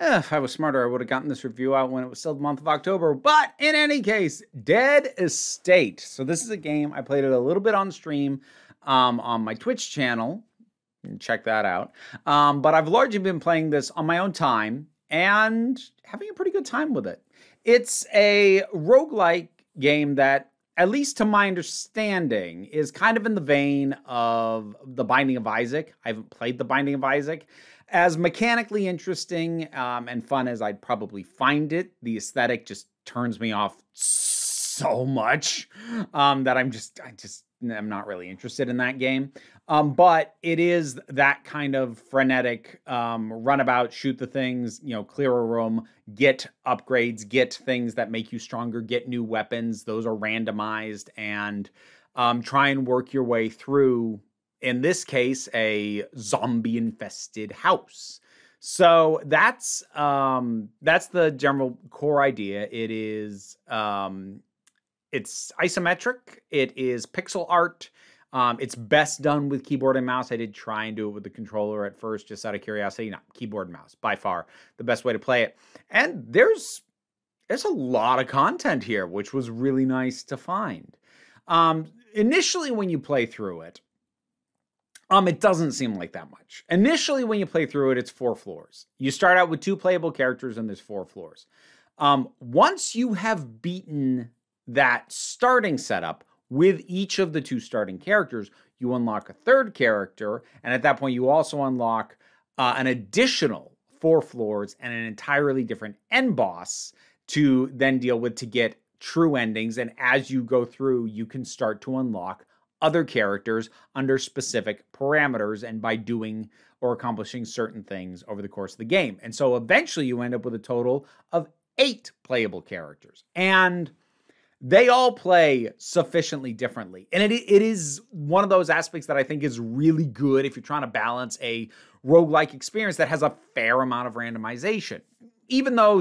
If I was smarter, I would have gotten this review out when it was still the month of October. But in any case, Dead Estate. So this is a game. I played it a little bit on stream on my Twitch channel. Check that out. But I've largely been playing this on my own time and having a pretty good time with it. It's a roguelike game that, at least to my understanding, is kind of in the vein of The Binding of Isaac. I haven't played The Binding of Isaac. As mechanically interesting and fun as I'd probably find it, the aesthetic just turns me off so much that I'm not really interested in that game. But it is that kind of frenetic runabout, shoot the things, clear a room, get upgrades, get things that make you stronger, get new weapons. Those are randomized, and try and work your way through, in this case, a zombie-infested house. So that's the general core idea. It is it's isometric. It is pixel art. It's best done with keyboard and mouse. I did try and do it with the controller at first, just out of curiosity. Keyboard and mouse, by far the best way to play it. And there's a lot of content here, which was really nice to find. Initially, when you play through it, it doesn't seem like that much. Initially, when you play through it, it's 4 floors. You start out with 2 playable characters, and there's 4 floors. Once you have beaten that starting setup with each of the 2 starting characters, you unlock a 3rd character, and at that point, you also unlock an additional 4 floors and an entirely different end boss to then deal with to get true endings. And as you go through, you can start to unlock other characters under specific parameters and by doing or accomplishing certain things over the course of the game. And so eventually you end up with a total of 8 playable characters. And they all play sufficiently differently. And it is one of those aspects that I think is really good if you're trying to balance a roguelike experience that has a fair amount of randomization. Even though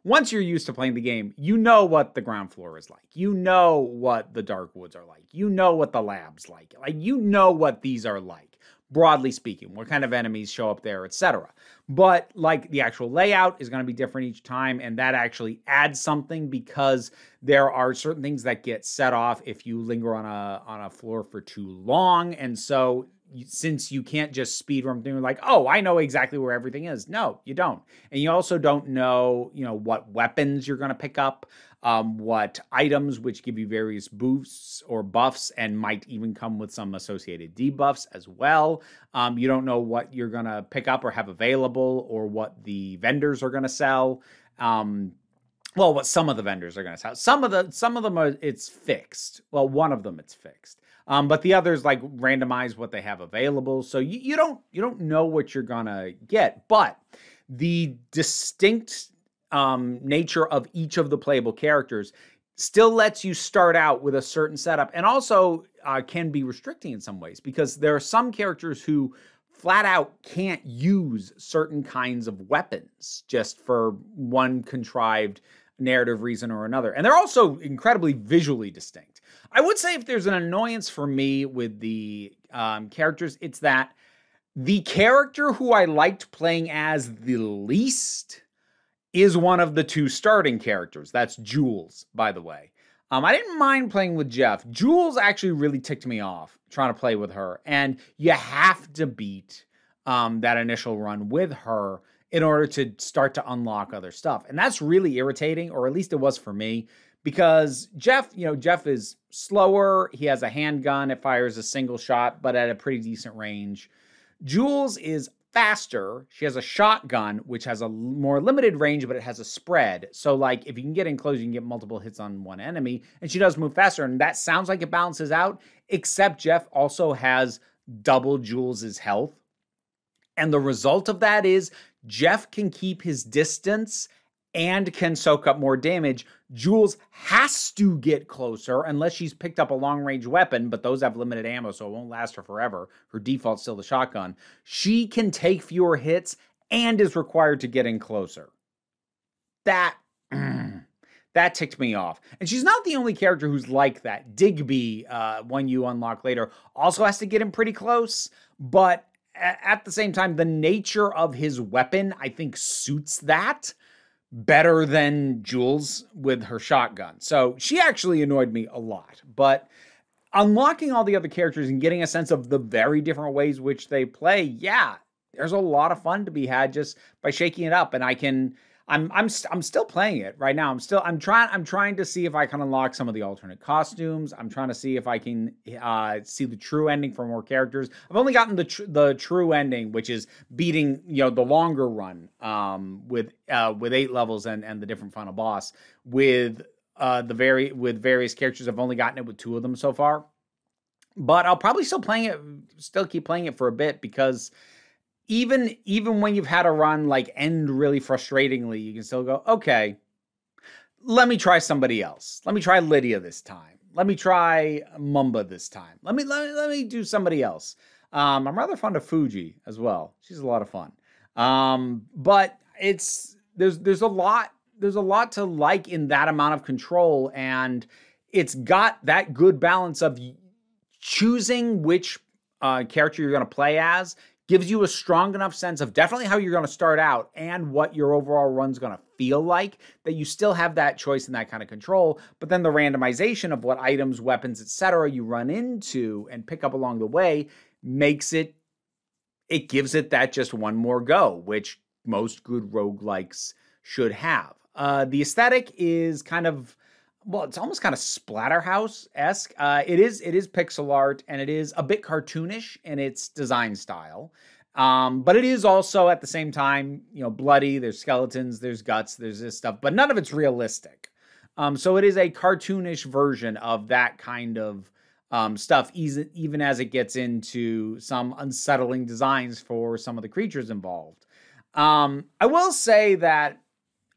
once you're used to playing the game, you know what the ground floor is like. You know what the dark woods are like. You know what the lab's like. You know what these are like, broadly speaking, what kind of enemies show up there, etc. But the actual layout is going to be different each time, and that actually adds something because there are certain things that get set off if you linger on a floor for too long. And so since you can't just speed run through I know exactly where everything is. No, you don't. And you also don't know, what weapons you're going to pick up, what items which give you various boosts or buffs and might even come with some associated debuffs as well. You don't know what you're going to pick up or have available or what the vendors are going to sell. What some of the vendors are going to sell. Some of them are, it's fixed. Well, one of them it's fixed. But the others randomize what they have available. So you don't know what you're gonna get. But the distinct nature of each of the playable characters still lets you start out with a certain setup, and also can be restricting in some ways, because there are some characters who flat out can't use certain kinds of weapons just for one contrived narrative reason or another. And they're also incredibly visually distinct. I would say if there's an annoyance for me with the characters, it's that the character who I liked playing as the least is one of the 2 starting characters. That's Jules, by the way. I didn't mind playing with Jeff. Jules actually really ticked me off trying to play with her. And you have to beat that initial run with her in order to start to unlock other stuff. And that's really irritating, or at least it was for me, because Jeff is slower. He has a handgun. It fires a single shot, but at a pretty decent range. Jules is faster. She has a shotgun, which has a more limited range, but it has a spread. So if you can get in close, you can get multiple hits on one enemy, and she does move faster. And that sounds like it balances out, except Jeff also has double Jules's health. And the result of that is Jeff can keep his distance and can soak up more damage. Jules has to get closer unless she's picked up a long-range weapon, but those have limited ammo, so it won't last her forever. Her default's still the shotgun. She can take fewer hits and is required to get in closer. That ticked me off. And she's not the only character who's like that. Digby, when you unlock later, also has to get in pretty close, but at the same time, the nature of his weapon, I think, suits that better than Jules with her shotgun. So she actually annoyed me a lot. But unlocking all the other characters and getting a sense of the very different ways which they play, yeah, there's a lot of fun to be had just by shaking it up. And I'm still playing it right now. I'm trying to see if I can unlock some of the alternate costumes. I'm trying to see if I can see the true ending for more characters. I've only gotten the true ending, which is beating the longer run with 8 levels and the different final boss with various characters. I've only gotten it with 2 of them so far, but I'll probably still keep playing it for a bit, because even when you've had a run like end really frustratingly, you can still go, okay, let me try somebody else. Let me try Lydia this time. Let me try Mumba this time. Let me do somebody else. I'm rather fond of Fuji as well. She's a lot of fun. But there's a lot to like in that amount of control, and it's got that good balance of choosing which character you're going to play as. Gives you a strong enough sense of definitely how you're going to start out and what your overall run's going to feel like, that you still have that choice and that kind of control. But then the randomization of what items, weapons, etc. you run into and pick up along the way makes it gives it that just one more go, which most good roguelikes should have. The aesthetic is kind of, well, it's almost kind of Splatterhouse-esque. It is pixel art, and it is a bit cartoonish in its design style. But it is also, at the same time, bloody. There's skeletons, there's guts, there's this stuff, but none of it's realistic. So it is a cartoonish version of that kind of stuff, even as it gets into some unsettling designs for some of the creatures involved. I will say that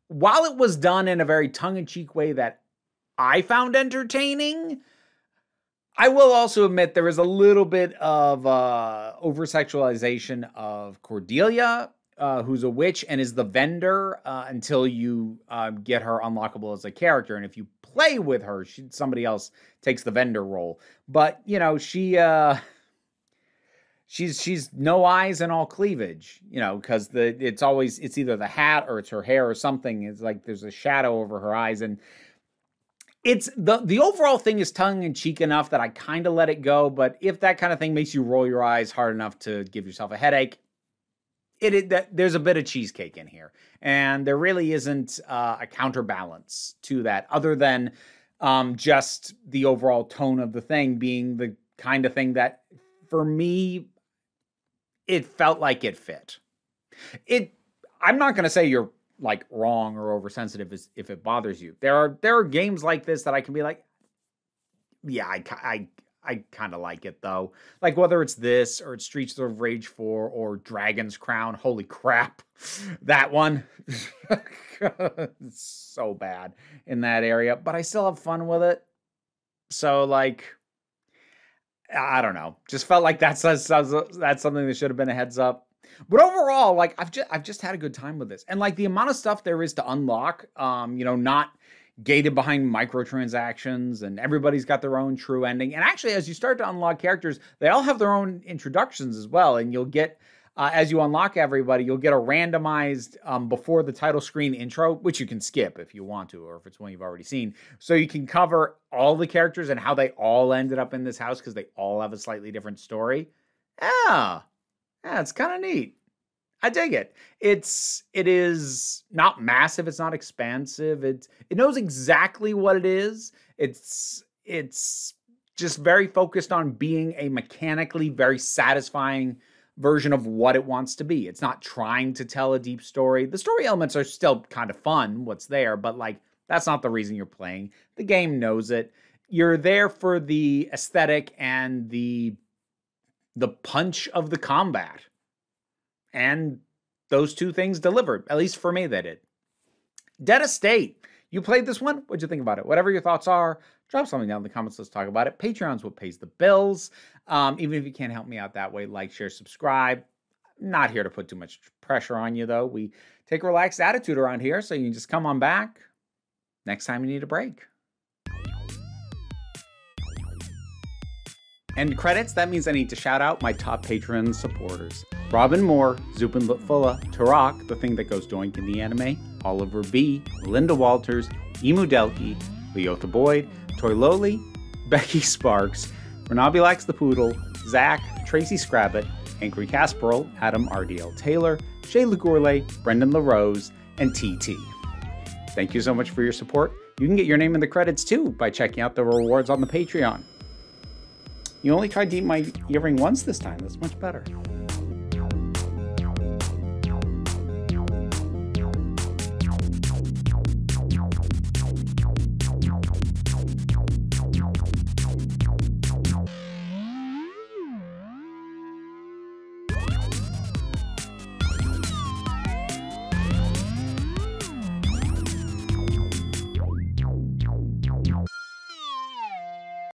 while it was done in a very tongue-in-cheek way that I found entertaining, I will also admit there is a little bit of over-sexualization of Cordelia, who's a witch and is the vendor until you get her unlockable as a character. And if you play with her, somebody else takes the vendor role. But, she's no eyes and all cleavage, because it's either the hat or it's her hair or something. It's like there's a shadow over her eyes, and it's the overall thing is tongue-in-cheek enough that I kind of let it go. But if that kind of thing makes you roll your eyes hard enough to give yourself a headache, there's a bit of cheesecake in here, and there really isn't a counterbalance to that other than just the overall tone of the thing being the kind of thing that, for me, it felt like it fit. I'm not going to say you're like wrong or oversensitive if it bothers you. There are games like this that I can be like, yeah, I kind of like it though. Like whether it's this or it's Streets of Rage 4 or Dragon's Crown. Holy crap. That one. It's so bad in that area, but I still have fun with it. So like, I don't know. Just felt like that's something that should have been a heads up. But overall, like I've just had a good time with this, and like the amount of stuff there is to unlock, not gated behind microtransactions, and everybody's got their own true ending. And actually, as you start to unlock characters, they all have their own introductions as well, and you'll get as you unlock everybody, you'll get a randomized before the title screen intro, which you can skip if you want to, or if it's one you've already seen. So you can cover all the characters and how they all ended up in this house because they all have a slightly different story. Yeah, it's kind of neat. I dig it. It is not massive. It's not expansive. It knows exactly what it is. It's just very focused on being a mechanically very satisfying version of what it wants to be. It's not trying to tell a deep story. The story elements are still kind of fun, what's there, but like that's not the reason you're playing. The game knows it. You're there for the aesthetic and the punch of the combat. And those two things delivered. At least for me, they did. Dead Estate. You played this one? What'd you think about it? Whatever your thoughts are, drop something down in the comments. Let's talk about it. Patreon's what pays the bills. Even if you can't help me out that way, like, share, subscribe. Not here to put too much pressure on you, though. We take a relaxed attitude around here, so you can just come on back next time you need a break. End credits, that means I need to shout out my top Patreon supporters. Robin Moore, Zupin Litfulla, Tarak, the thing that goes doink in the anime, Oliver B., Linda Walters, Emu Delkey, Leotha Boyd, Toy Loli, Becky Sparks, Renabilax the Poodle, Zach, Tracy Scrabbit, Angry Casperl, Adam RDL Taylor, Shay Lagourlay, Brendan LaRose, and TT. Thank you so much for your support. You can get your name in the credits too by checking out the rewards on the Patreon. You only tried to eat my earring once this time. That's much better.